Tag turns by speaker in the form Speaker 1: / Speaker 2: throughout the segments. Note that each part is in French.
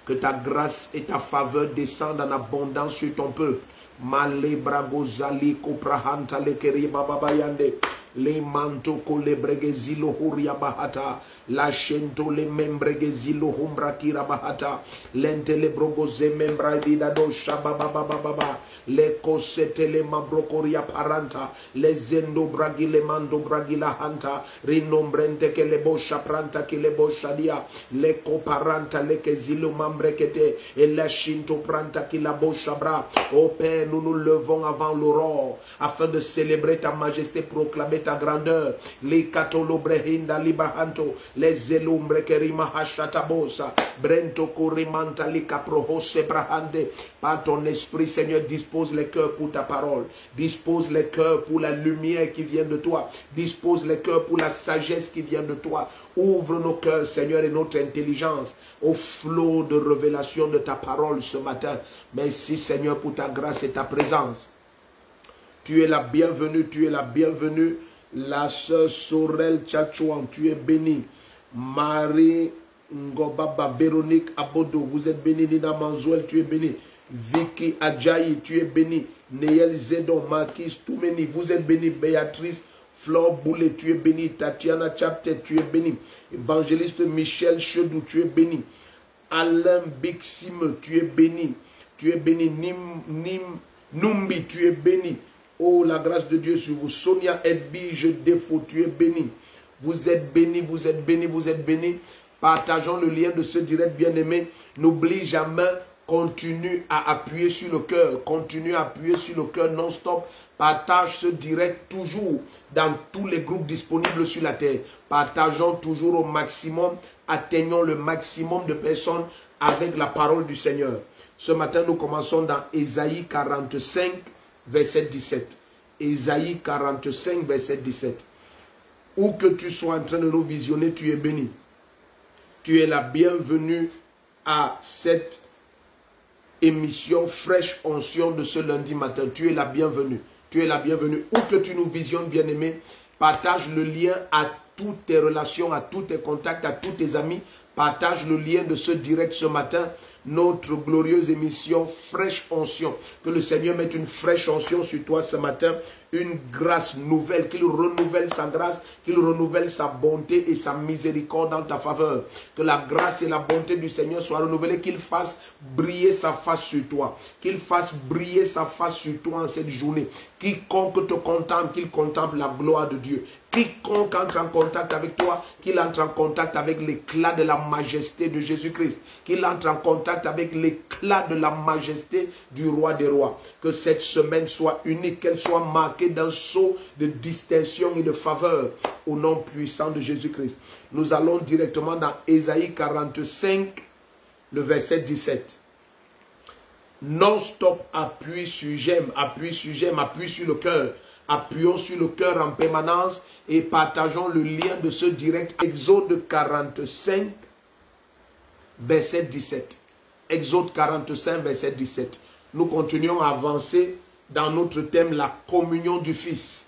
Speaker 1: Que ta grâce et ta faveur descendent en abondance sur ton peuple. Male bragozali koprahanta lekeri bababayande. Le manto kole bregezilo huria bahata. La shento le membregezilo humbra kira bahata. Lente le brogoze membra vidado shabababababa. Le kosete le mabrokoria paranta. Le zendo bragi le mando bragi la hanta. Rinombrente ke le bosha pranta ke le bosha dia. Le koparanta le kezilo mambrekete. Et la shinto pranta ki la bosha bra. Ô Père, nous nous levons avant l'aurore afin de célébrer ta majesté, proclamer ta grandeur. Les katolobrehinda librahanto, les elumbre kerima hashatabosa, brento korimanta likaprohose brahande. Par ton esprit, Seigneur, dispose les cœurs pour ta parole. Dispose les cœurs pour la lumière qui vient de toi. Dispose les cœurs pour la sagesse qui vient de toi. Ouvre nos cœurs, Seigneur, et notre intelligence au flot de révélation de ta parole ce matin. Merci, Seigneur, pour ta grâce et ta présence. Tu es la bienvenue, tu es la bienvenue. La sœur Sorel Tchatchouan, tu es bénie. Marie Ngobaba, Véronique Abodo, vous êtes bénie. Nina Manzouel, tu es bénie. Vicky Adjaï, tu es bénie. Neyel Zedon, Marquis Toumeni, vous êtes bénie. Béatrice Flore Boulet, tu es bénie. Tatiana Chaptet, tu es bénie. Évangéliste Michel Chedou, tu es bénie. Alain Bixime, tu es béni. Tu es béni. Numbi, tu es béni. Oh, la grâce de Dieu sur vous. Sonia Edwige Défaut, tu es béni. Vous êtes béni, vous êtes béni, vous êtes béni. Partageons le lien de ce direct, bien-aimé. N'oublie jamais, continue à appuyer sur le cœur. Continue à appuyer sur le cœur non-stop. Partage ce direct toujours dans tous les groupes disponibles sur la terre. Partageons toujours au maximum. Atteignons le maximum de personnes avec la parole du Seigneur. Ce matin, nous commençons dans Ésaïe 45, verset 17. Ésaïe 45, verset 17. Où que tu sois en train de nous visionner, tu es béni. Tu es la bienvenue à cette émission fraîche onction de ce lundi matin. Tu es la bienvenue. Tu es la bienvenue. Où que tu nous visionnes, bien-aimé, partage le lien à toutes tes relations, à tous tes contacts, à tous tes amis. Partage le lien de ce direct ce matin. Notre glorieuse émission fraîche onction. Que le Seigneur mette une fraîche onction sur toi ce matin. Une grâce nouvelle. Qu'il renouvelle sa grâce. Qu'il renouvelle sa bonté et sa miséricorde dans ta faveur. Que la grâce et la bonté du Seigneur soient renouvelées. Qu'il fasse briller sa face sur toi. Qu'il fasse briller sa face sur toi en cette journée. Quiconque te contemple, qu'il contemple la gloire de Dieu. Quiconque entre en contact avec toi, qu'il entre en contact avec l'éclat de la majesté de Jésus-Christ. Qu'il entre en contact avec l'éclat de la majesté du roi des rois. Que cette semaine soit unique, qu'elle soit marquée d'un sceau de distinction et de faveur au nom puissant de Jésus-Christ. Nous allons directement dans Ésaïe 45, le verset 17. Non-stop, appuie sur j'aime, appuie sur j'aime, appuie sur le cœur. Appuyons sur le cœur en permanence et partageons le lien de ce direct. Exode 45, verset 17. Exode 45, verset 17. Nous continuons à avancer dans notre thème, la communion du Fils.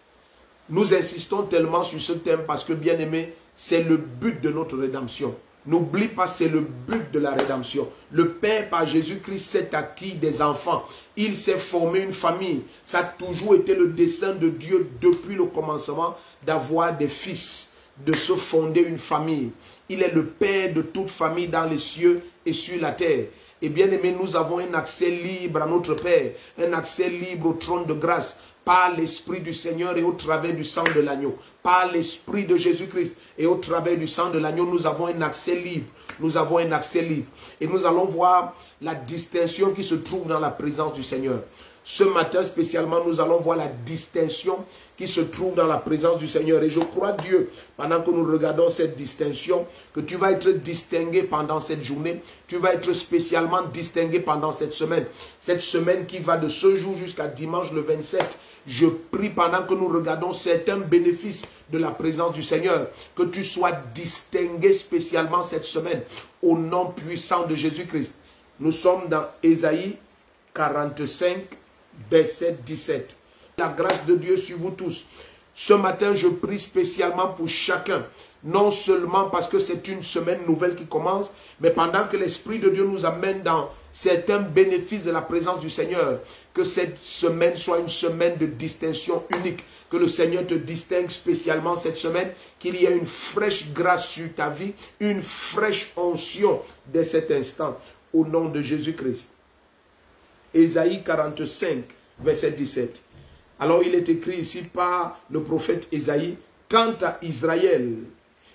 Speaker 1: Nous insistons tellement sur ce thème parce que, bien aimé, c'est le but de notre rédemption. N'oublie pas, c'est le but de la rédemption. Le Père, par Jésus-Christ, s'est acquis des enfants. Il s'est formé une famille. Ça a toujours été le dessein de Dieu depuis le commencement d'avoir des fils, de se fonder une famille. Il est le Père de toute famille dans les cieux et sur la terre. Et bien aimé, nous avons un accès libre à notre Père, un accès libre au trône de grâce, par l'Esprit du Seigneur et au travers du sang de l'agneau. Par l'Esprit de Jésus-Christ et au travers du sang de l'agneau, nous avons un accès libre. Nous avons un accès libre. Et nous allons voir la distinction qui se trouve dans la présence du Seigneur. Ce matin spécialement, nous allons voir la distinction qui se trouve dans la présence du Seigneur. Et je crois Dieu, pendant que nous regardons cette distinction, que tu vas être distingué pendant cette journée. Tu vas être spécialement distingué pendant cette semaine. Cette semaine qui va de ce jour jusqu'à dimanche le 27. Je prie pendant que nous regardons certains bénéfices de la présence du Seigneur, que tu sois distingué spécialement cette semaine au nom puissant de Jésus-Christ. Nous sommes dans Ésaïe 45, verset 17. La grâce de Dieu sur vous tous. Ce matin, je prie spécialement pour chacun. Non seulement parce que c'est une semaine nouvelle qui commence, mais pendant que l'Esprit de Dieu nous amène dans certains bénéfices de la présence du Seigneur, que cette semaine soit une semaine de distinction unique, que le Seigneur te distingue spécialement cette semaine, qu'il y ait une fraîche grâce sur ta vie, une fraîche onction dès cet instant, au nom de Jésus-Christ. Ésaïe 45, verset 17. Alors il est écrit ici par le prophète Ésaïe, « Quant à Israël,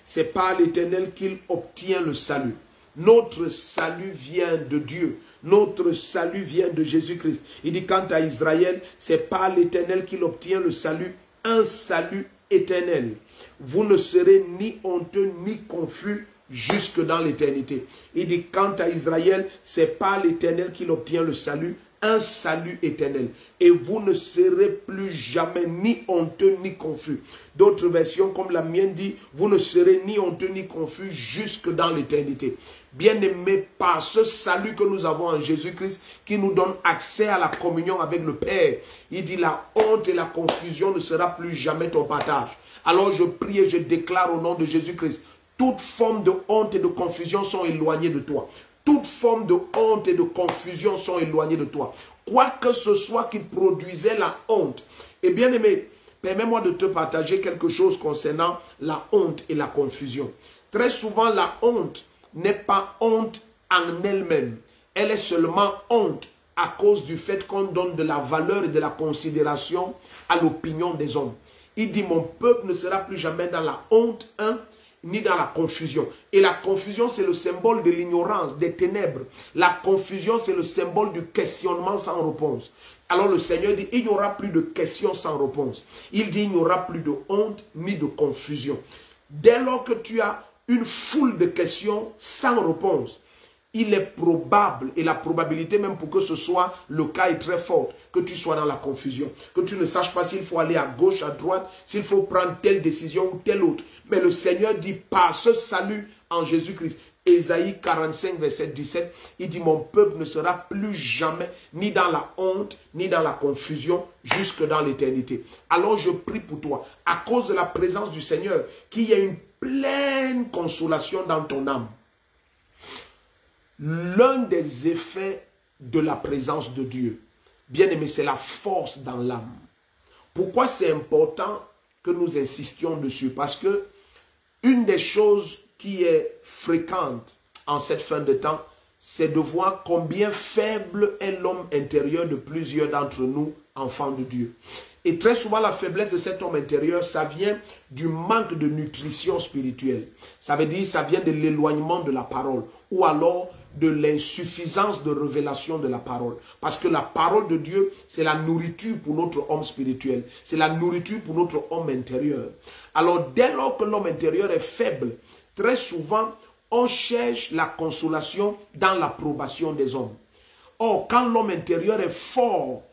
Speaker 1: c'est par l'Éternel qu'il obtient le salut. » Notre salut vient de Dieu. Notre salut vient de Jésus-Christ. Il dit, quant à Israël, c'est par l'Éternel qu'il obtient le salut, un salut éternel. Vous ne serez ni honteux ni confus jusque dans l'éternité. Il dit, quant à Israël, c'est par l'Éternel qu'il obtient le salut, un salut éternel. Et vous ne serez plus jamais ni honteux ni confus. D'autres versions, comme la mienne dit, vous ne serez ni honteux ni confus jusque dans l'éternité. Bien-aimés, par ce salut que nous avons en Jésus-Christ, qui nous donne accès à la communion avec le Père, il dit la honte et la confusion ne sera plus jamais ton partage. Alors je prie et je déclare au nom de Jésus-Christ, toute forme de honte et de confusion sont éloignées de toi. Toute forme de honte et de confusion sont éloignées de toi. Quoi que ce soit qui produisait la honte. Et bien aimé, permets-moi de te partager quelque chose concernant la honte et la confusion. Très souvent, la honte n'est pas honte en elle-même. Elle est seulement honte à cause du fait qu'on donne de la valeur et de la considération à l'opinion des hommes. Il dit, mon peuple ne sera plus jamais dans la honte, ni dans la confusion. Et la confusion, c'est le symbole de l'ignorance, des ténèbres. La confusion, c'est le symbole du questionnement sans réponse. Alors le Seigneur dit, il n'y aura plus de questions sans réponse. Il dit, il n'y aura plus de honte ni de confusion. Dès lors que tu as une foule de questions sans réponse, il est probable, et la probabilité même pour que ce soit le cas est très forte, que tu sois dans la confusion, que tu ne saches pas s'il faut aller à gauche, à droite, s'il faut prendre telle décision ou telle autre. Mais le Seigneur dit, par ce salut en Jésus-Christ, Ésaïe 45, verset 17, il dit, mon peuple ne sera plus jamais ni dans la honte, ni dans la confusion, jusque dans l'éternité. Alors je prie pour toi, à cause de la présence du Seigneur, qu'il y ait une pleine consolation dans ton âme. L'un des effets de la présence de Dieu, bien aimé, c'est la force dans l'âme. Pourquoi c'est important que nous insistions dessus? Parce que une des choses qui est fréquente en cette fin de temps, c'est de voir combien faible est l'homme intérieur de plusieurs d'entre nous, enfants de Dieu. Et très souvent, la faiblesse de cet homme intérieur, ça vient du manque de nutrition spirituelle. Ça veut dire, ça vient de l'éloignement de la parole. Ou alors de l'insuffisance de révélation de la parole. Parce que la parole de Dieu, c'est la nourriture pour notre homme spirituel. C'est la nourriture pour notre homme intérieur. Alors, dès lors que l'homme intérieur est faible, très souvent, on cherche la consolation dans l'approbation des hommes. Or, quand l'homme intérieur est fort,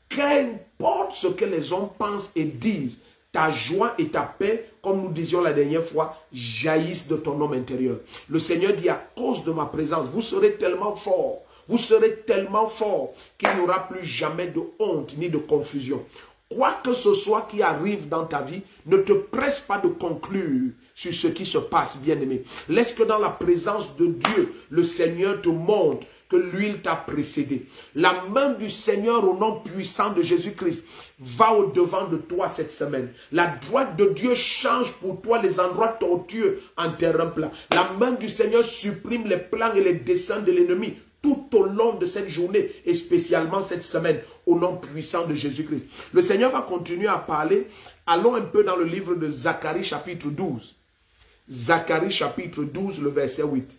Speaker 1: qu'importe ce que les hommes pensent et disent, ta joie et ta paix, comme nous disions la dernière fois, jaillissent de ton homme intérieur. Le Seigneur dit, à cause de ma présence, vous serez tellement forts, vous serez tellement forts qu'il n'y aura plus jamais de honte ni de confusion. Quoi que ce soit qui arrive dans ta vie, ne te presse pas de conclure sur ce qui se passe, bien-aimé. Laisse que dans la présence de Dieu, le Seigneur te montre que l'huile t'a précédé. La main du Seigneur au nom puissant de Jésus-Christ va au-devant de toi cette semaine. La droite de Dieu change pour toi les endroits tortueux en terrain plat. La main du Seigneur supprime les plans et les desseins de l'ennemi tout au long de cette journée et spécialement cette semaine au nom puissant de Jésus-Christ. Le Seigneur va continuer à parler. Allons un peu dans le livre de Zacharie chapitre 12. Zacharie chapitre 12, le verset 8.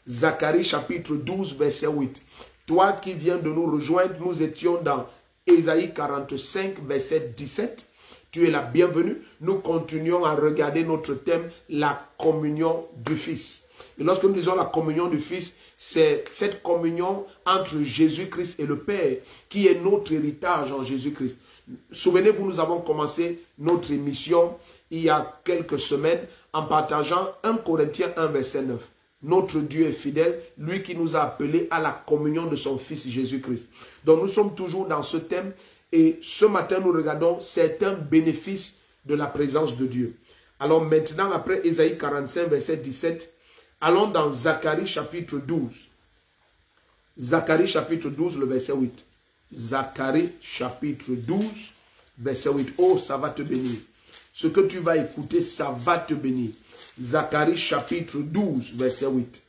Speaker 1: Zacharie chapitre 12, verset 8. Toi qui viens de nous rejoindre, nous étions dans Ésaïe 45, verset 17. Tu es la bienvenue. Nous continuons à regarder notre thème, la communion du Fils. Et lorsque nous disons la communion du Fils, c'est cette communion entre Jésus-Christ et le Père qui est notre héritage en Jésus-Christ. Souvenez-vous, nous avons commencé notre émission il y a quelques semaines en partageant 1 Corinthiens 1, verset 9. Notre Dieu est fidèle, lui qui nous a appelés à la communion de son Fils Jésus-Christ. Donc nous sommes toujours dans ce thème et ce matin nous regardons certains bénéfices de la présence de Dieu. Alors maintenant, après Ésaïe 45, verset 17, allons dans Zacharie chapitre 12. Zacharie chapitre 12, le verset 8. Zacharie chapitre 12, verset 8. Oh, ça va te bénir. Ce que tu vas écouter, ça va te bénir. Zacharie chapitre 12, verset 8.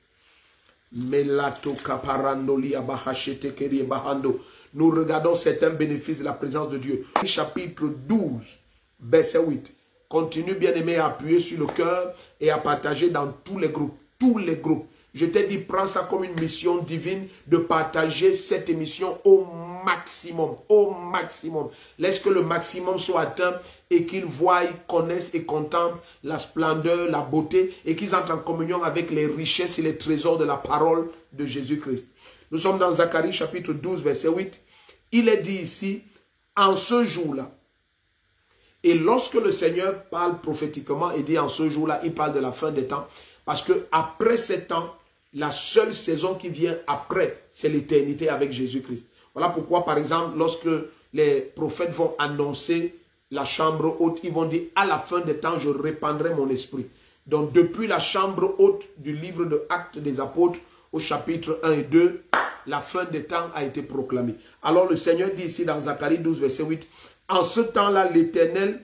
Speaker 1: Nous regardons certains bénéfices de la présence de Dieu. Chapitre 12, verset 8. Continue, bien-aimé, à appuyer sur le cœur et à partager dans tous les groupes. Tous les groupes. Je t'ai dit, prends ça comme une mission divine de partager cette émission au maximum. Au maximum. Laisse que le maximum soit atteint et qu'ils voient, connaissent et contemplent la splendeur, la beauté et qu'ils entrent en communion avec les richesses et les trésors de la parole de Jésus-Christ. Nous sommes dans Zacharie chapitre 12, verset 8. Il est dit ici, en ce jour-là. Et lorsque le Seigneur parle prophétiquement et dit en ce jour-là, il parle de la fin des temps. Parce que après 7 ans, la seule saison qui vient après, c'est l'éternité avec Jésus-Christ. Voilà pourquoi, par exemple, lorsque les prophètes vont annoncer la chambre haute, ils vont dire, à la fin des temps, je répandrai mon esprit. Donc, depuis la chambre haute du livre de Actes des Apôtres, au chapitre 1 et 2, la fin des temps a été proclamée. Alors, le Seigneur dit ici dans Zacharie 12, verset 8, en ce temps-là, l'Éternel,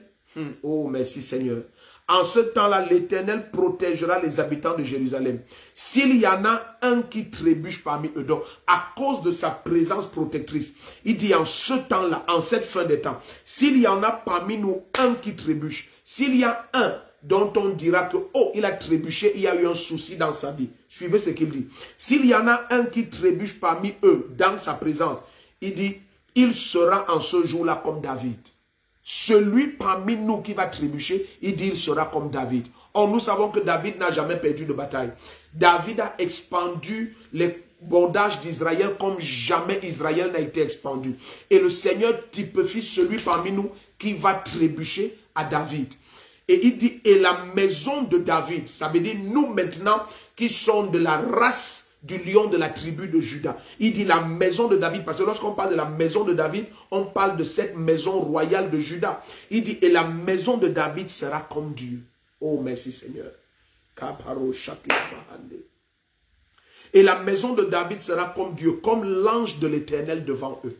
Speaker 1: oh merci Seigneur, en ce temps-là, l'Éternel protégera les habitants de Jérusalem. S'il y en a un qui trébuche parmi eux, donc à cause de sa présence protectrice, il dit en ce temps-là, en cette fin des temps, s'il y en a parmi nous un qui trébuche, s'il y a un dont on dira que, oh, il a trébuché, il y a eu un souci dans sa vie. Suivez ce qu'il dit. S'il y en a un qui trébuche parmi eux, dans sa présence, il dit, il sera en ce jour-là comme David. Celui parmi nous qui va trébucher, il dit, il sera comme David. Or, nous savons que David n'a jamais perdu de bataille. David a expandu les bondages d'Israël comme jamais Israël n'a été expandu. Et le Seigneur typifie celui parmi nous qui va trébucher à David. Et il dit, et la maison de David, ça veut dire nous maintenant qui sommes de la race du lion de la tribu de Juda. Il dit la maison de David, parce que lorsqu'on parle de la maison de David, on parle de cette maison royale de Juda. Il dit, et la maison de David sera comme Dieu. Oh, merci Seigneur. Et la maison de David sera comme Dieu, comme l'ange de l'Éternel devant eux.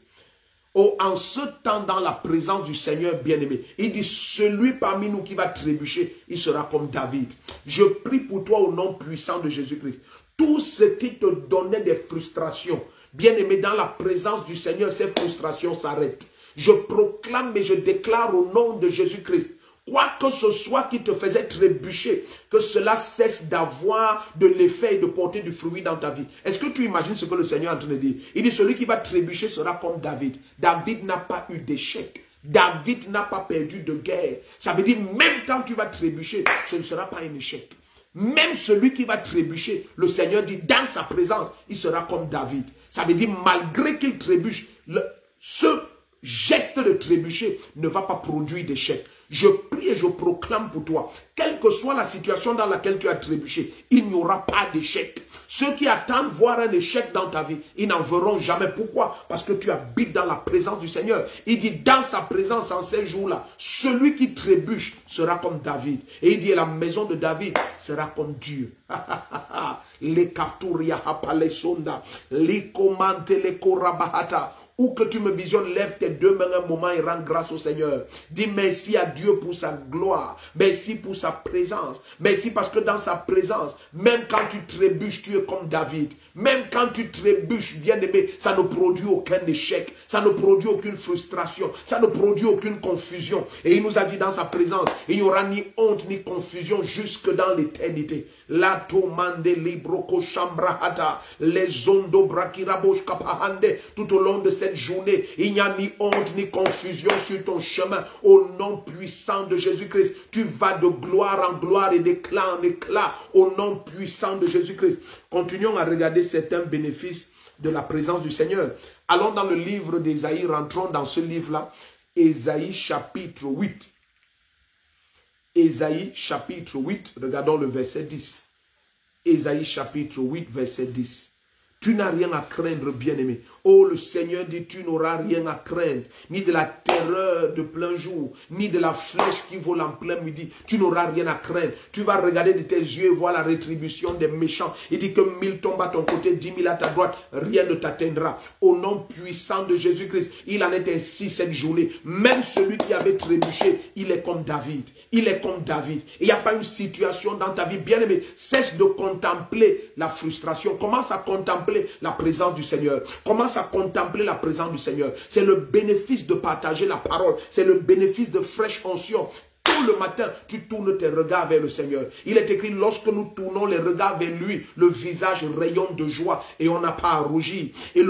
Speaker 1: Oh, en ce temps, dans la présence du Seigneur bien-aimé, il dit, celui parmi nous qui va trébucher, il sera comme David. Je prie pour toi au nom puissant de Jésus-Christ. Tout ce qui te donnait des frustrations, bien-aimé, dans la présence du Seigneur, ces frustrations s'arrêtent. Je proclame et je déclare au nom de Jésus-Christ, quoi que ce soit qui te faisait trébucher, que cela cesse d'avoir de l'effet et de porter du fruit dans ta vie. Est-ce que tu imagines ce que le Seigneur est en train de dire? Il dit, celui qui va trébucher sera comme David. David n'a pas eu d'échec. David n'a pas perdu de guerre. Ça veut dire, même quand tu vas trébucher, ce ne sera pas un échec. Même celui qui va trébucher, le Seigneur dit, dans sa présence, il sera comme David. Ça veut dire, malgré qu'il trébuche, ce geste de trébucher ne va pas produire d'échec. Je prie et je proclame pour toi, quelle que soit la situation dans laquelle tu as trébuché, il n'y aura pas d'échec. Ceux qui attendent voir un échec dans ta vie, ils n'en verront jamais. Pourquoi? Parce que tu habites dans la présence du Seigneur. Il dit, dans sa présence en ces jours-là, celui qui trébuche sera comme David. Et il dit, la maison de David sera comme Dieu. Les katuria hapalesonda, les commandes, les korabahata. Où que tu me visionnes, lève tes deux mains un moment et rends grâce au Seigneur. Dis merci à Dieu pour sa gloire. Merci pour sa présence. Merci parce que dans sa présence, même quand tu trébuches, tu es comme David. Même quand tu trébuches, bien-aimé, ça ne produit aucun échec. Ça ne produit aucune frustration. Ça ne produit aucune confusion. Et il nous a dit dans sa présence, il n'y aura ni honte ni confusion jusque dans l'éternité. La tomande libroko chambrahata, les ondo brakirabosh kapahande, tout au long de cette journée, il n'y a ni honte ni confusion sur ton chemin. Au nom puissant de Jésus-Christ, tu vas de gloire en gloire et d'éclat en éclat. Au nom puissant de Jésus-Christ. Continuons à regarder certains bénéfices de la présence du Seigneur. Allons dans le livre d'Ésaïe, rentrons dans ce livre-là. Ésaïe chapitre 8. Ésaïe chapitre 8, regardons le verset 10. Ésaïe chapitre 8, verset 10. Tu n'as rien à craindre, bien-aimé. Oh, le Seigneur dit, tu n'auras rien à craindre, ni de la terreur de plein jour, ni de la flèche qui vole en plein midi. Tu n'auras rien à craindre. Tu vas regarder de tes yeux et voir la rétribution des méchants. Il dit que 1000 tombent à ton côté, 10 000 à ta droite, rien ne t'atteindra. Au nom puissant de Jésus-Christ, il en est ainsi cette journée. Même celui qui avait trébuché, il est comme David. Il est comme David. Il n'y a pas une situation dans ta vie, bien-aimé. Cesse de contempler la frustration. Commence à contempler la présence du Seigneur. Commence à contempler la présence du Seigneur. C'est le bénéfice de partager la parole. C'est le bénéfice de fraîche onction. Tout le matin, tu tournes tes regards vers le Seigneur. Il est écrit, lorsque nous tournons les regards vers lui, le visage rayonne de joie et on n'a pas à rougir. Et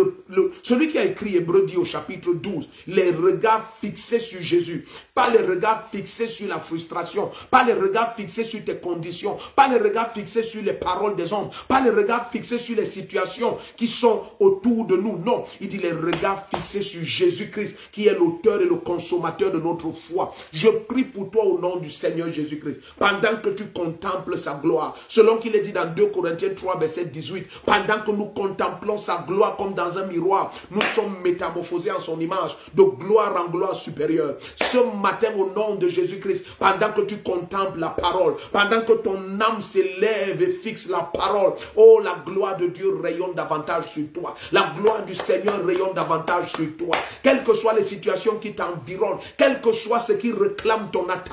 Speaker 1: celui qui a écrit Hébreux dit au chapitre 12, les regards fixés sur Jésus, pas les regards fixés sur la frustration, pas les regards fixés sur tes conditions, pas les regards fixés sur les paroles des hommes, pas les regards fixés sur les situations qui sont autour de nous. Non, il dit les regards fixés sur Jésus-Christ, qui est l'auteur et le consommateur de notre foi. Je prie pour toi au nom du Seigneur Jésus-Christ, pendant que tu contemples sa gloire, selon qu'il est dit dans 2 Corinthiens 3, verset 18, pendant que nous contemplons sa gloire comme dans un miroir, nous sommes métamorphosés en son image, de gloire en gloire supérieure. Ce matin, au nom de Jésus-Christ, pendant que tu contemples la parole, pendant que ton âme s'élève et fixe la parole, oh, la gloire de Dieu rayonne davantage sur toi, la gloire du Seigneur rayonne davantage sur toi, quelles que soient les situations qui t'environnent, quel que soit ce qui réclame ton attention.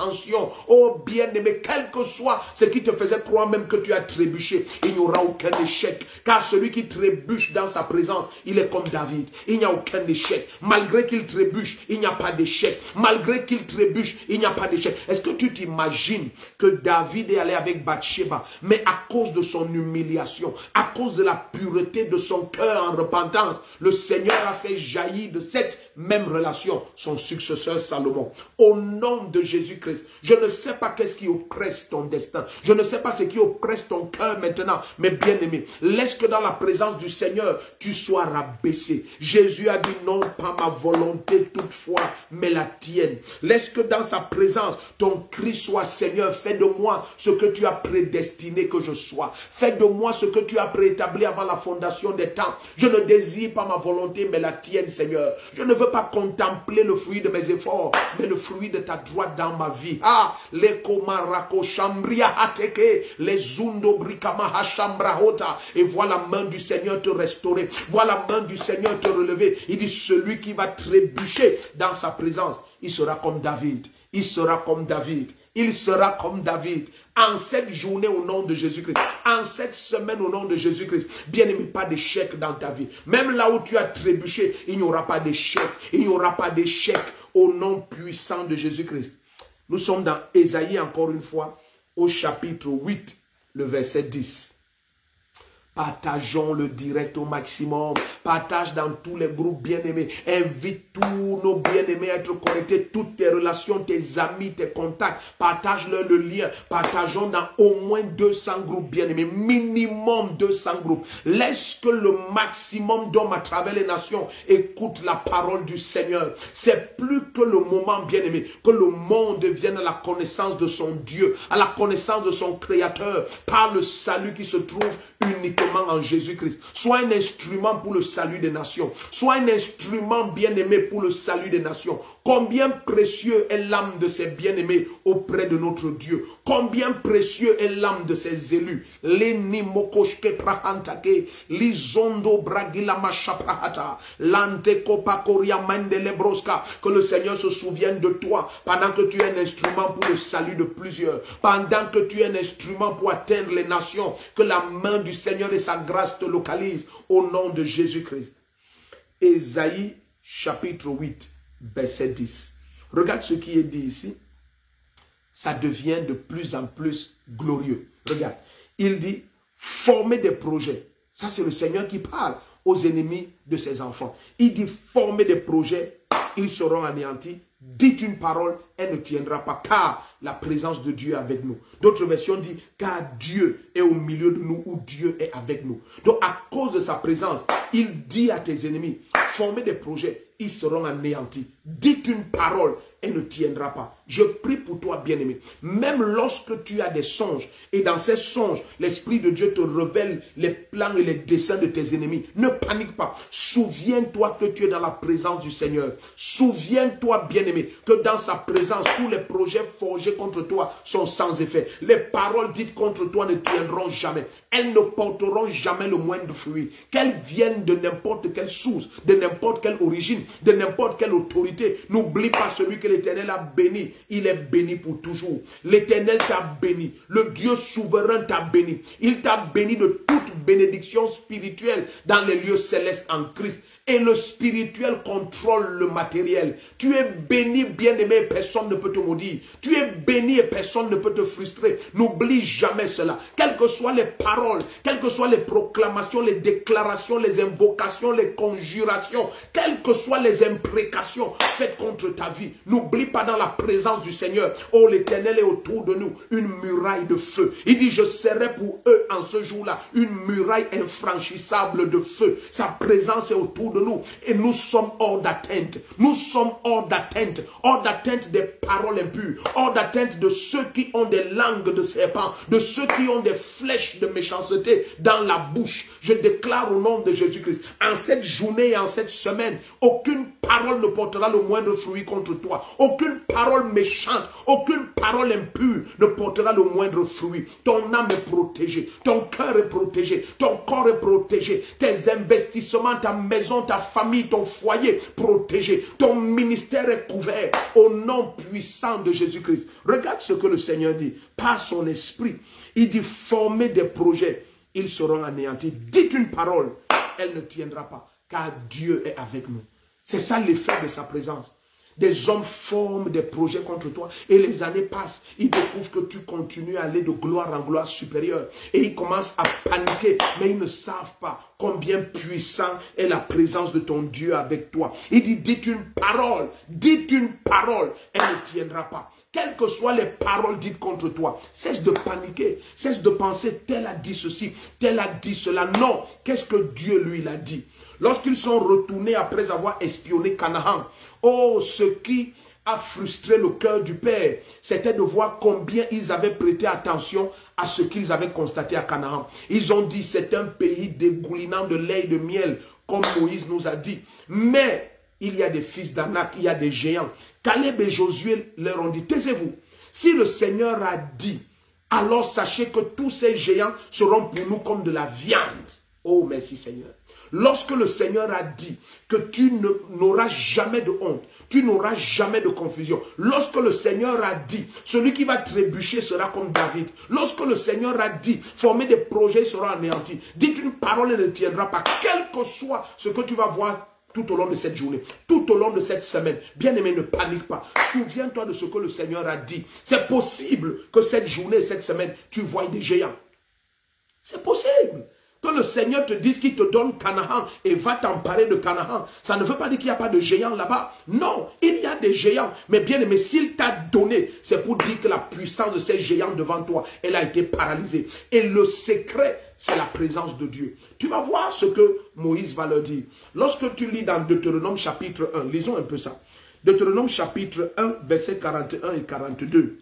Speaker 1: Oh bien-aimé, quel que soit ce qui te faisait croire même que tu as trébuché, il n'y aura aucun échec. Car celui qui trébuche dans sa présence, il est comme David. Il n'y a aucun échec. Malgré qu'il trébuche, il n'y a pas d'échec. Malgré qu'il trébuche, il n'y a pas d'échec. Est-ce que tu t'imagines que David est allé avec Bathsheba, mais à cause de son humiliation, à cause de la pureté de son cœur en repentance, le Seigneur a fait jaillir de cette même relation son successeur Salomon. Au nom de Jésus-Christ, je ne sais pas qu'est-ce qui oppresse ton destin. Je ne sais pas ce qui oppresse ton cœur maintenant. Mais bien aimé, laisse que dans la présence du Seigneur, tu sois rabaissé. Jésus a dit non, pas ma volonté toutefois, mais la tienne. Laisse que dans sa présence, ton cri soit Seigneur, fais de moi ce que tu as prédestiné que je sois. Fais de moi ce que tu as préétabli avant la fondation des temps. Je ne désire pas ma volonté, mais la tienne, Seigneur. Je ne veux pas contempler le fruit de mes efforts, mais le fruit de ta droite dans ma vie. Ah, les komarako chambria ateke, les zundo brikama hachambrahota. Et vois la main du Seigneur te restaurer. Vois la main du Seigneur te relever. Il dit, celui qui va trébucher dans sa présence, il sera comme David. Il sera comme David. Il sera comme David. En cette journée au nom de Jésus-Christ. En cette semaine au nom de Jésus-Christ. Bien-aimé, pas d'échec dans ta vie. Même là où tu as trébuché, il n'y aura pas d'échec. Il n'y aura pas d'échec au nom puissant de Jésus-Christ. Nous sommes dans Ésaïe encore une fois, au chapitre 8, le verset 10. Partageons le direct au maximum. Partage dans tous les groupes bien-aimés. Invite tous nos bien-aimés à être connectés. Toutes tes relations, tes amis, tes contacts. Partage-leur le lien. Partageons dans au moins 200 groupes bien-aimés. Minimum 200 groupes. Laisse que le maximum d'hommes à travers les nations écoutent la parole du Seigneur. C'est plus que le moment bien-aimé. Que le monde vienne à la connaissance de son Dieu. À la connaissance de son Créateur. Par le salut qui se trouve uniquement en Jésus-Christ. Sois un instrument pour le salut des nations. Sois un instrument bien-aimé pour le salut des nations. Combien précieux est l'âme de ces bien-aimés auprès de notre Dieu. Combien précieux est l'âme de ces élus. Que le Seigneur se souvienne de toi pendant que tu es un instrument pour le salut de plusieurs. Pendant que tu es un instrument pour atteindre les nations. Que la main du Seigneur et sa grâce te localisent au nom de Jésus-Christ. Ésaïe chapitre 8, verset 10. Regarde ce qui est dit ici. Ça devient de plus en plus glorieux. Regarde, il dit former des projets. Ça c'est le Seigneur qui parle aux ennemis de ses enfants. Il dit former des projets, ils seront anéantis. Dites une parole, elle ne tiendra pas, car la présence de Dieu est avec nous. D'autres versions disent, car Dieu est au milieu de nous, ou Dieu est avec nous. Donc à cause de sa présence, il dit à tes ennemis, formez des projets, ils seront anéantis. Dites une parole, elle ne tiendra pas. Je prie pour toi, bien-aimé. Même lorsque tu as des songes, et dans ces songes, l'Esprit de Dieu te révèle les plans et les desseins de tes ennemis. Ne panique pas. Souviens-toi que tu es dans la présence du Seigneur. Souviens-toi, bien-aimé, que dans sa présence, tous les projets forgés contre toi sont sans effet. Les paroles dites contre toi ne tiendront jamais. Elles ne porteront jamais le moindre fruit. Qu'elles viennent de n'importe quelle source, de n'importe quelle origine, de n'importe quelle autorité. N'oublie pas celui que l'Éternel a béni. Il est béni pour toujours. L'Éternel t'a béni. Le Dieu souverain t'a béni. Il t'a béni de toute bénédiction spirituelle dans les lieux célestes en Christ. Et le spirituel contrôle le matériel. Tu es béni, bien-aimé, personne ne peut te maudire. Tu es béni et personne ne peut te frustrer. N'oublie jamais cela. Quelles que soient les paroles, quelles que soient les proclamations, les déclarations, les invocations, les conjurations, quelles que soient les imprécations faites contre ta vie, n'oublie pas dans la présence du Seigneur. Oh, l'Éternel est autour de nous, une muraille de feu. Il dit, je serai pour eux en ce jour-là une muraille infranchissable de feu. Sa présence est autour de nous et nous sommes hors d'atteinte. Nous sommes hors d'atteinte des paroles impures, hors d'atteinte de ceux qui ont des langues de serpent, de ceux qui ont des flèches de méchanceté dans la bouche. Je déclare au nom de Jésus-Christ, en cette journée et en cette semaine, aucune parole ne portera le moindre fruit contre toi. Aucune parole méchante, aucune parole impure ne portera le moindre fruit. Ton âme est protégée, ton cœur est protégé, ton corps est protégé, tes investissements, ta maison, ta famille, ton foyer protégé, ton ministère est couvert au nom puissant de Jésus-Christ. Regarde ce que le Seigneur dit, par son esprit, il dit former des projets, ils seront anéantis. Dites une parole, elle ne tiendra pas, car Dieu est avec nous. C'est ça l'effet de sa présence. Des hommes forment des projets contre toi et les années passent. Ils découvrent que tu continues à aller de gloire en gloire supérieure. Et ils commencent à paniquer, mais ils ne savent pas combien puissant est la présence de ton Dieu avec toi. Il dit, dites une parole, elle ne tiendra pas. Quelles que soient les paroles dites contre toi, cesse de paniquer, cesse de penser, tel a dit ceci, tel a dit cela. Non, qu'est-ce que Dieu lui l'a dit? Lorsqu'ils sont retournés après avoir espionné Canaan, oh, ce qui a frustré le cœur du Père, c'était de voir combien ils avaient prêté attention à ce qu'ils avaient constaté à Canaan. Ils ont dit, c'est un pays dégoulinant de lait et de miel, comme Moïse nous a dit. Mais il y a des fils d'Anak, il y a des géants. Caleb et Josué leur ont dit, taisez-vous. Si le Seigneur a dit, alors sachez que tous ces géants seront pour nous comme de la viande. Oh, merci Seigneur. Lorsque le Seigneur a dit que tu n'auras jamais de honte, tu n'auras jamais de confusion. Lorsque le Seigneur a dit, celui qui va trébucher sera comme David. Lorsque le Seigneur a dit, former des projets sera anéanti. Dites une parole et ne tiendra pas, quel que soit ce que tu vas voir tout au long de cette journée, tout au long de cette semaine. Bien-aimé, ne panique pas. Souviens-toi de ce que le Seigneur a dit. C'est possible que cette journée, cette semaine, tu voies des géants. C'est possible. Que le Seigneur te dise qu'il te donne Canaan et va t'emparer de Canaan. Ça ne veut pas dire qu'il n'y a pas de géants là-bas. Non, il y a des géants. Mais bien aimé, s'il t'a donné, c'est pour dire que la puissance de ces géants devant toi, elle a été paralysée. Et le secret, c'est la présence de Dieu. Tu vas voir ce que Moïse va leur dire. Lorsque tu lis dans Deutéronome chapitre 1, lisons un peu ça. Deutéronome chapitre 1, versets 41 et 42.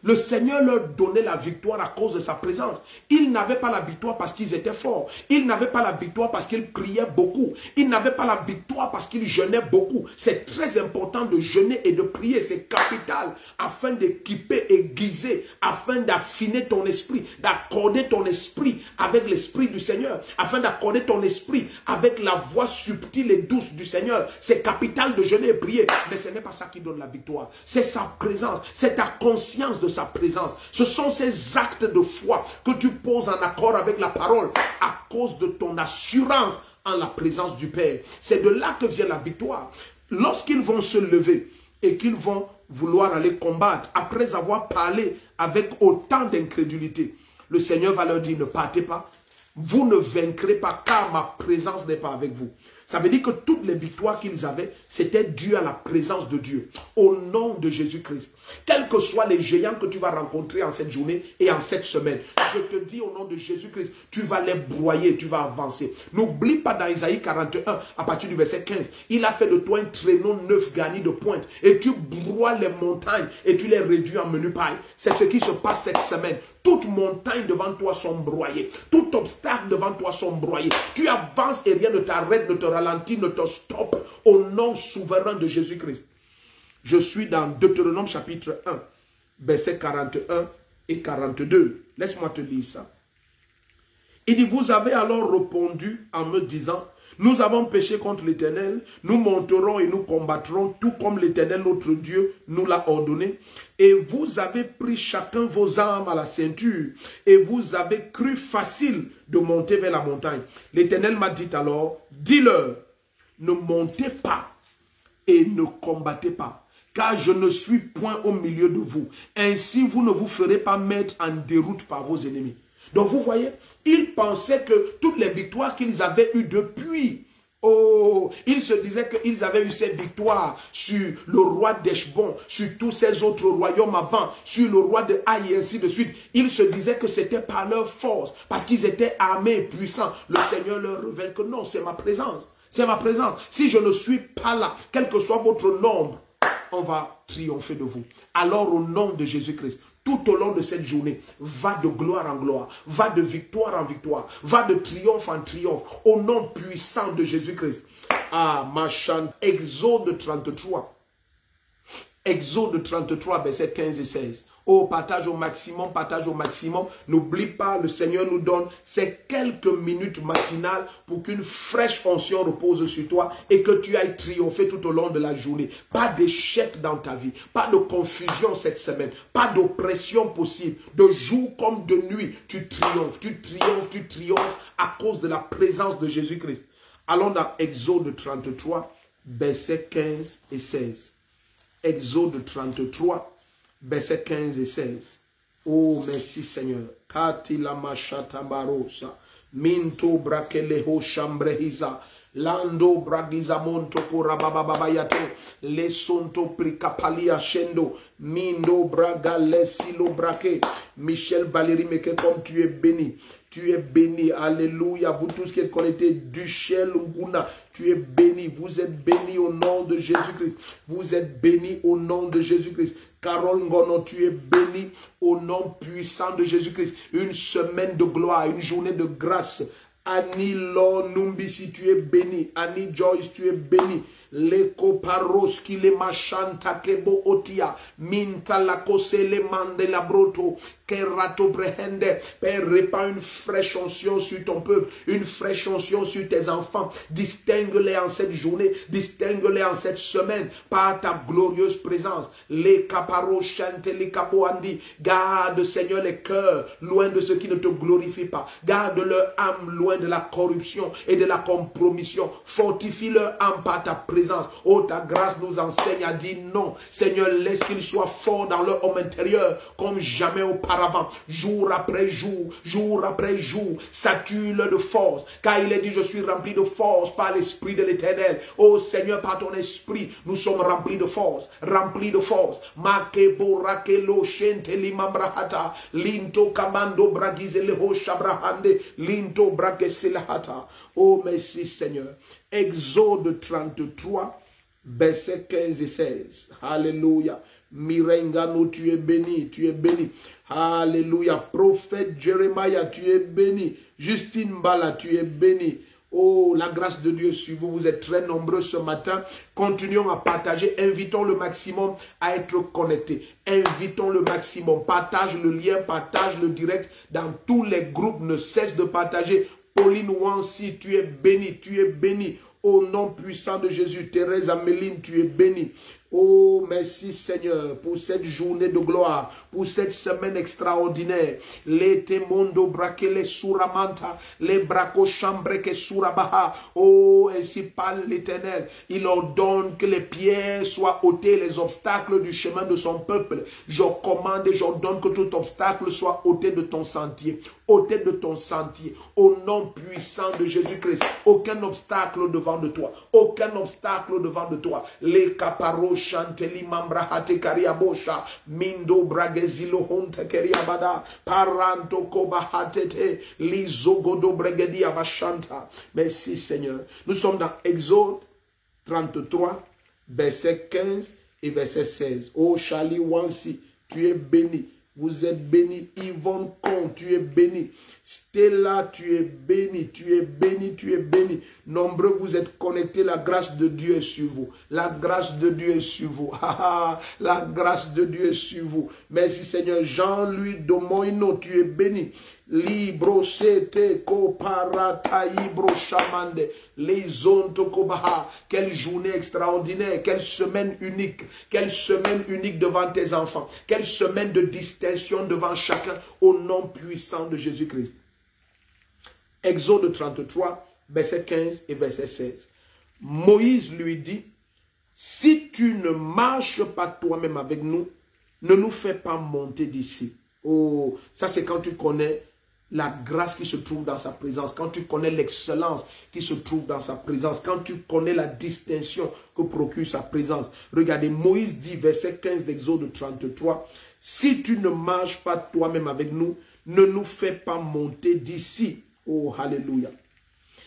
Speaker 1: Le Seigneur leur donnait la victoire à cause de sa présence. Ils n'avaient pas la victoire parce qu'ils étaient forts. Ils n'avaient pas la victoire parce qu'ils priaient beaucoup. Ils n'avaient pas la victoire parce qu'ils jeûnaient beaucoup. C'est très important de jeûner et de prier. C'est capital afin d'équiper, aiguiser, afin d'affiner ton esprit, d'accorder ton esprit avec l'esprit du Seigneur, afin d'accorder ton esprit avec la voix subtile et douce du Seigneur. C'est capital de jeûner et prier. Mais ce n'est pas ça qui donne la victoire. C'est sa présence. C'est ta conscience de sa présence. Ce sont ces actes de foi que tu poses en accord avec la parole à cause de ton assurance en la présence du Père. C'est de là que vient la victoire. Lorsqu'ils vont se lever et qu'ils vont vouloir aller combattre, après avoir parlé avec autant d'incrédulité, le Seigneur va leur dire, ne partez pas. Vous ne vaincrez pas car ma présence n'est pas avec vous. Ça veut dire que toutes les victoires qu'ils avaient, c'était dû à la présence de Dieu. Au nom de Jésus-Christ. Quels que soient les géants que tu vas rencontrer en cette journée et en cette semaine, je te dis au nom de Jésus-Christ, tu vas les broyer, tu vas avancer. N'oublie pas dans Isaïe 41, à partir du verset 15, il a fait de toi un traîneau neuf garni de pointe. Et tu broies les montagnes et tu les réduis en menu paille. C'est ce qui se passe cette semaine. Toute montagne devant toi sont broyées. Tout obstacle devant toi sont broyés. Tu avances et rien ne t'arrête, ne te ralentit, ne te stoppe. Au nom souverain de Jésus-Christ. Je suis dans Deutéronome chapitre 1, versets 41 et 42. Laisse-moi te lire ça. Il dit, vous avez alors répondu en me disant, nous avons péché contre l'Éternel, nous monterons et nous combattrons, tout comme l'Éternel notre Dieu nous l'a ordonné. Et vous avez pris chacun vos armes à la ceinture, et vous avez cru facile de monter vers la montagne. L'Éternel m'a dit alors, dis-leur, ne montez pas et ne combattez pas, car je ne suis point au milieu de vous. Ainsi, vous ne vous ferez pas mettre en déroute par vos ennemis. Donc, vous voyez, ils pensaient que toutes les victoires qu'ils avaient eues depuis, ils se disaient qu'ils avaient eu cette victoire sur le roi d'Eshbon, sur tous ces autres royaumes avant, sur le roi de Haï et ainsi de suite. Ils se disaient que c'était par leur force, parce qu'ils étaient armés et puissants. Le Seigneur leur révèle que non, c'est ma présence. C'est ma présence. Si je ne suis pas là, quel que soit votre nombre, on va triompher de vous. Alors au nom de Jésus-Christ, tout au long de cette journée, va de gloire en gloire, va de victoire en victoire, va de triomphe en triomphe, au nom puissant de Jésus-Christ. Ah, ma chante, Exode 33. Exode 33, versets 15 et 16. Oh, partage au maximum, partage au maximum. N'oublie pas, le Seigneur nous donne ces quelques minutes matinales pour qu'une fraîche onction repose sur toi et que tu ailles triompher tout au long de la journée. Pas d'échec dans ta vie, pas de confusion cette semaine, pas d'oppression possible. De jour comme de nuit, tu triomphes, tu triomphes, tu triomphes à cause de la présence de Jésus-Christ. Allons dans Exode 33, versets 15 et 16. Exode 33, versets 15 et 16. Oh, merci Seigneur. Katila machata barosa. Minto brakeleho chambrehiza. Lando bragiza monto korabababayate. Lesonto prikapalia shendo. Mindo braga lesilo brake. Michel Valérie Meke, comme tu es béni. Tu es béni, alléluia. Vous tous qui êtes connectés, Duchel Nguna, tu es béni. Vous êtes béni au nom de Jésus-Christ. Vous êtes béni au nom de Jésus-Christ. Carole Ngono, tu es béni au nom puissant de Jésus-Christ. Une semaine de gloire, une journée de grâce. Annie Laure Numbisi, tu es béni. Annie Joyce, tu es béni. Leko paros ki le machanta kebo otia minta la kose le mande la broto kerato brehende. Père, répand une fraîche onction sur ton peuple, une fraîche onction sur tes enfants. Distingue-les en cette journée, distingue-les en cette semaine par ta glorieuse présence. Les caparos chante les capoandi. Garde, Seigneur, les cœurs loin de ce qui ne te glorifie pas. Garde leur âme loin de la corruption et de la compromission. Fortifie leur âme par ta présence. Oh, ta grâce nous enseigne à dire non. Seigneur, laisse qu'ils soient forts dans leur homme intérieur comme jamais auparavant. Jour après jour, jour après jour, sature-le de force. Car il est dit, je suis rempli de force par l'Esprit de l'Éternel. Oh Seigneur, par ton Esprit, nous sommes remplis de force. Remplis de force. Makebo rakelo shenteli mambrahata. Linto kamando bragizeleho shabrahande. Linto brageselahata. Oh, merci Seigneur. Exode 33, versets 15 et 16. Alléluia. Mirengano, tu es béni, tu es béni. Alléluia. Prophète Jérémia, tu es béni. Justine Bala, tu es béni. Oh, la grâce de Dieu sur vous. Vous êtes très nombreux ce matin. Continuons à partager. Invitons le maximum à être connectés. Invitons le maximum. Partage le lien, partage le direct dans tous les groupes. Ne cesse de partager. Pauline Wansi, tu es béni, tu es béni. Au nom puissant de Jésus. Thérèse Améline, tu es béni. Oh, merci Seigneur pour cette journée de gloire, pour cette semaine extraordinaire. Les temondo brakele suramanta, les brako chambreke surabaha. Oh, ainsi parle l'Éternel. Il ordonne que les pierres soient ôtées, les obstacles du chemin de son peuple. Je commande et j'ordonne que tout obstacle soit ôté de ton sentier. Ôté de ton sentier. Au nom puissant de Jésus-Christ. Aucun obstacle devant de toi. Aucun obstacle devant de toi. Les caparos chanteli mambra hate kariabosha. Mindo bragezilo honte keriabada. Paranto koba hatete. Lizogodo bregedi abashanta. Merci Seigneur. Nous sommes dans Exode 33, verset 15 et verset 16. Oh Charlie Wansi, tu es béni. Vous êtes béni. Yvonne Con, tu es béni. Stella, tu es béni. Tu es béni, tu es béni. Nombreux, vous êtes connectés. La grâce de Dieu est sur vous. La grâce de Dieu est sur vous. La grâce de Dieu est sur vous. Merci Seigneur. Jean-Louis Domoino, tu es béni. Libro sete koparata ibro chamande les onto kobaha. Quelle journée extraordinaire, quelle semaine unique devant tes enfants, quelle semaine de distinction devant chacun au nom puissant de Jésus-Christ. Exode 33, verset 15 et verset 16. Moïse lui dit, si tu ne marches pas toi-même avec nous, ne nous fais pas monter d'ici. Oh, ça c'est quand tu connais la grâce qui se trouve dans sa présence, quand tu connais l'excellence qui se trouve dans sa présence, quand tu connais la distinction que procure sa présence. Regardez, Moïse dit, verset 15 d'Exode 33, « Si tu ne marches pas toi-même avec nous, ne nous fais pas monter d'ici. » Oh, alléluia.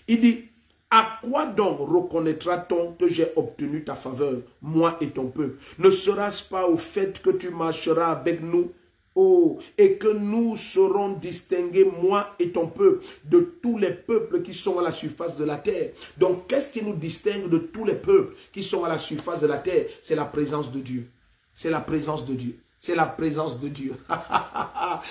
Speaker 1: Il dit, « À quoi donc reconnaîtra-t-on que j'ai obtenu ta faveur, moi et ton peuple? Ne sera-ce pas au fait que tu marcheras avec nous? Oh, et que nous serons distingués, moi et ton peuple, de tous les peuples qui sont à la surface de la terre. » Donc, qu'est-ce qui nous distingue de tous les peuples qui sont à la surface de la terre? C'est la présence de Dieu. C'est la présence de Dieu. C'est la présence de Dieu.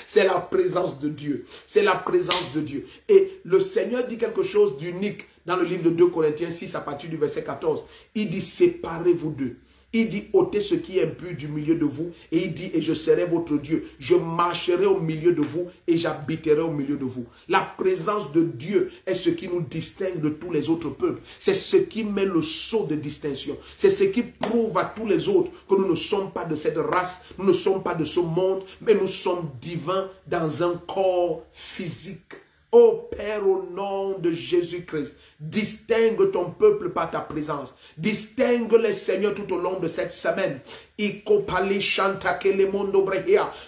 Speaker 1: C'est la présence de Dieu. C'est la présence de Dieu. Et le Seigneur dit quelque chose d'unique dans le livre de 2 Corinthiens 6 à partir du verset 14. Il dit, séparez-vous d'eux. Il dit, ôtez ce qui est impur du milieu de vous. Et il dit, et je serai votre Dieu. Je marcherai au milieu de vous et j'habiterai au milieu de vous. La présence de Dieu est ce qui nous distingue de tous les autres peuples. C'est ce qui met le sceau de distinction. C'est ce qui prouve à tous les autres que nous ne sommes pas de cette race, nous ne sommes pas de ce monde, mais nous sommes divins dans un corps physique. Ô Père, au nom de Jésus-Christ, distingue ton peuple par ta présence. Distingue-les, Seigneur, tout au long de cette semaine.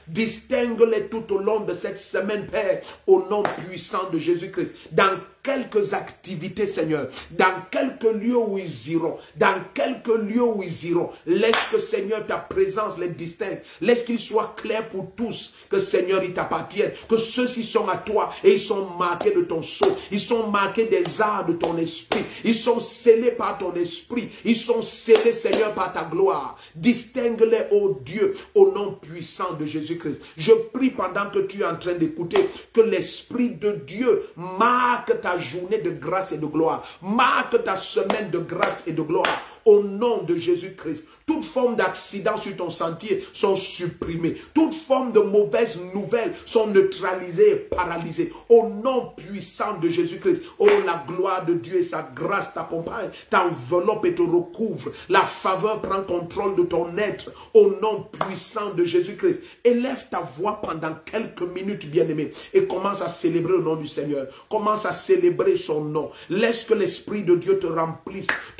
Speaker 1: Distingue-les tout au long de cette semaine, Père, au nom puissant de Jésus-Christ. Dans quelques activités, Seigneur, dans quelques lieux où ils iront, laisse que, Seigneur, ta présence les distingue. Laisse qu'il soit clair pour tous que, Seigneur, ils t'appartiennent, que ceux-ci sont à toi et ils sont marqués de ton sceau, ils sont marqués des arts de ton esprit, ils sont scellés par ton esprit, ils sont scellés, Seigneur, par ta gloire. Distingue-les, ô Dieu, au nom puissant de Jésus-Christ. Je prie pendant que tu es en train d'écouter, que l'Esprit de Dieu marque ta journée de grâce et de gloire, marque ta semaine de grâce et de gloire. Au nom de Jésus-Christ, toute forme d'accident sur ton sentier sont supprimées. Toute forme de mauvaises nouvelles sont neutralisées et paralysées. Au nom puissant de Jésus-Christ, oh, la gloire de Dieu et sa grâce t'accompagnent, t'enveloppe et te recouvre. La faveur prend contrôle de ton être. Au nom puissant de Jésus-Christ, élève ta voix pendant quelques minutes, bien-aimé, et commence à célébrer le nom du Seigneur. Commence à célébrer son nom. Laisse que l'Esprit de Dieu te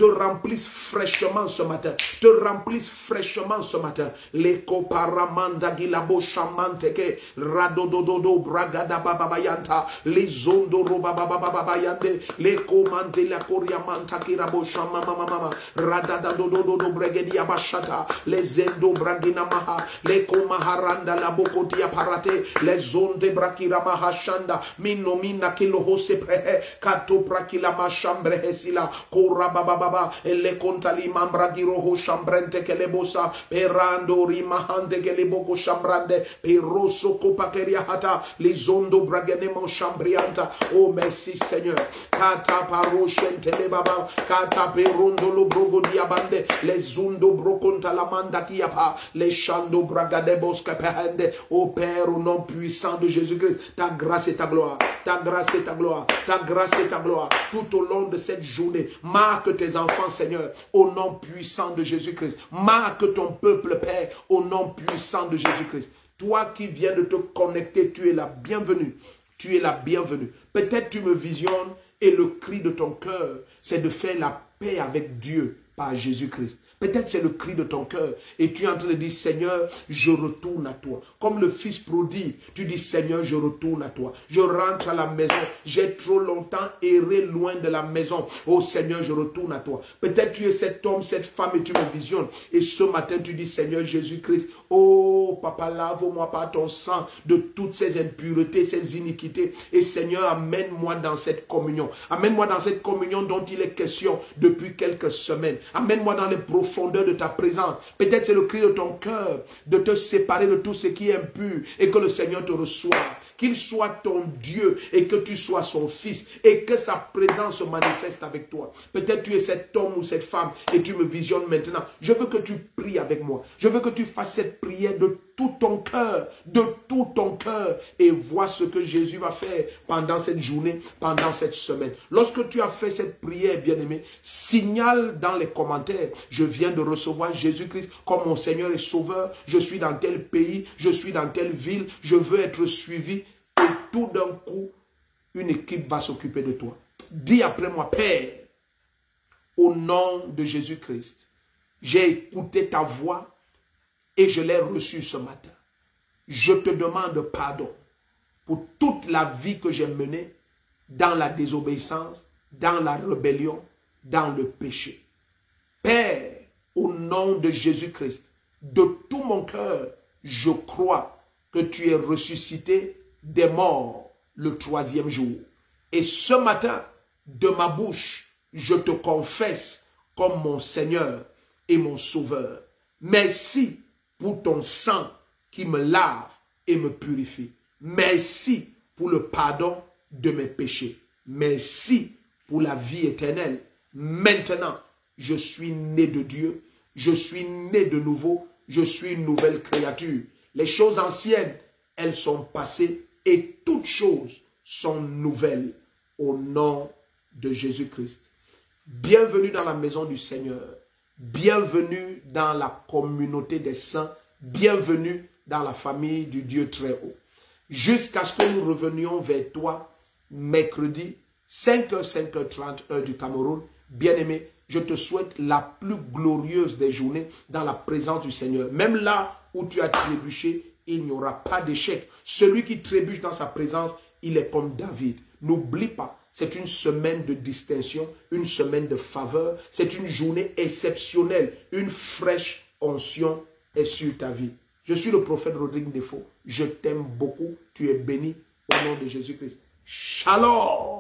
Speaker 1: remplisse fraîchement ce matin, te remplisse fraîchement ce matin. Leko paramanda gilabo chamanteke radodododo bragada bababayanta les ondo roba bababayande leko mante la koriamanta kirabo chamama mama radada dododo bregedi abashata les endo bragina maha leko maharanda la bokoti aparate les onde brakira mahashanda minomina kilo hose prehe kato prakila ma chambre hesila kora baba ele kontali mambra giroho chambrente kelebosa perando rimahande keleboko chambrande peroso kopakeria hata lizondo bragenemo chambrianta. Oh merci Seigneur. Kata paro shentele baba kata perondo lo brogo diabande les zundo brokonta la manda kiapa les chando bragadebos kapahende. Oh Père, au nom puissant de Jésus-Christ, ta grâce et ta gloire, ta grâce et ta gloire, ta grâce et ta gloire, tout au long de cette journée, marque tes enfants, Seigneur, au nom puissant de Jésus-Christ. Marque ton peuple, Père, au nom puissant de Jésus-Christ. Toi qui viens de te connecter, tu es la bienvenue. Tu es la bienvenue. Peut-être tu me visionnes et le cri de ton cœur, c'est de faire la paix avec Dieu par Jésus-Christ. Peut-être c'est le cri de ton cœur et tu es en train de dire, Seigneur, je retourne à toi. Comme le fils prodigue, tu dis, Seigneur, je retourne à toi. Je rentre à la maison. J'ai trop longtemps erré loin de la maison. Oh Seigneur, je retourne à toi. Peut-être tu es cet homme, cette femme et tu me visionnes. Et ce matin, tu dis, Seigneur Jésus-Christ, oh Papa, lave-moi par ton sang de toutes ces impuretés, ces iniquités. Et Seigneur, amène-moi dans cette communion. Amène-moi dans cette communion dont il est question depuis quelques semaines. Amène-moi dans les profondeurs de ta présence. Peut-être c'est le cri de ton cœur de te séparer de tout ce qui est impur et que le Seigneur te reçoive. Qu'il soit ton Dieu et que tu sois son fils et que sa présence se manifeste avec toi. Peut-être tu es cet homme ou cette femme et tu me visionnes maintenant. Je veux que tu pries avec moi. Je veux que tu fasses cette prière de tout ton cœur, et vois ce que Jésus va faire pendant cette journée, pendant cette semaine. Lorsque tu as fait cette prière, bien-aimé, signale dans les commentaires, je viens de recevoir Jésus-Christ comme mon Seigneur et Sauveur, je suis dans tel pays, je suis dans telle ville, je veux être suivi, et tout d'un coup, une équipe va s'occuper de toi. Dis après moi, Père, au nom de Jésus-Christ, j'ai écouté ta voix et je l'ai reçu ce matin. Je te demande pardon pour toute la vie que j'ai menée dans la désobéissance, dans la rébellion, dans le péché. Père, au nom de Jésus-Christ, de tout mon cœur, je crois que tu es ressuscité des morts le 3e jour. Et ce matin, de ma bouche, je te confesse comme mon Seigneur et mon Sauveur. Merci pour ton sang qui me lave et me purifie. Merci pour le pardon de mes péchés. Merci pour la vie éternelle. Maintenant, je suis né de Dieu. Je suis né de nouveau. Je suis une nouvelle créature. Les choses anciennes, elles sont passées et toutes choses sont nouvelles au nom de Jésus-Christ. Bienvenue dans la maison du Seigneur. Bienvenue dans la communauté des saints. Bienvenue dans la famille du Dieu très haut. Jusqu'à ce que nous revenions vers toi mercredi, 5h, 5h30, heure du Cameroun. Bien-aimé, je te souhaite la plus glorieuse des journées dans la présence du Seigneur. Même là où tu as trébuché, il n'y aura pas d'échec. Celui qui trébuche dans sa présence, il est comme David. N'oublie pas, c'est une semaine de distinction, une semaine de faveur. C'est une journée exceptionnelle. Une fraîche onction est sur ta vie. Je suis le prophète Rodrigue Defo. Je t'aime beaucoup. Tu es béni au nom de Jésus-Christ. Shalom.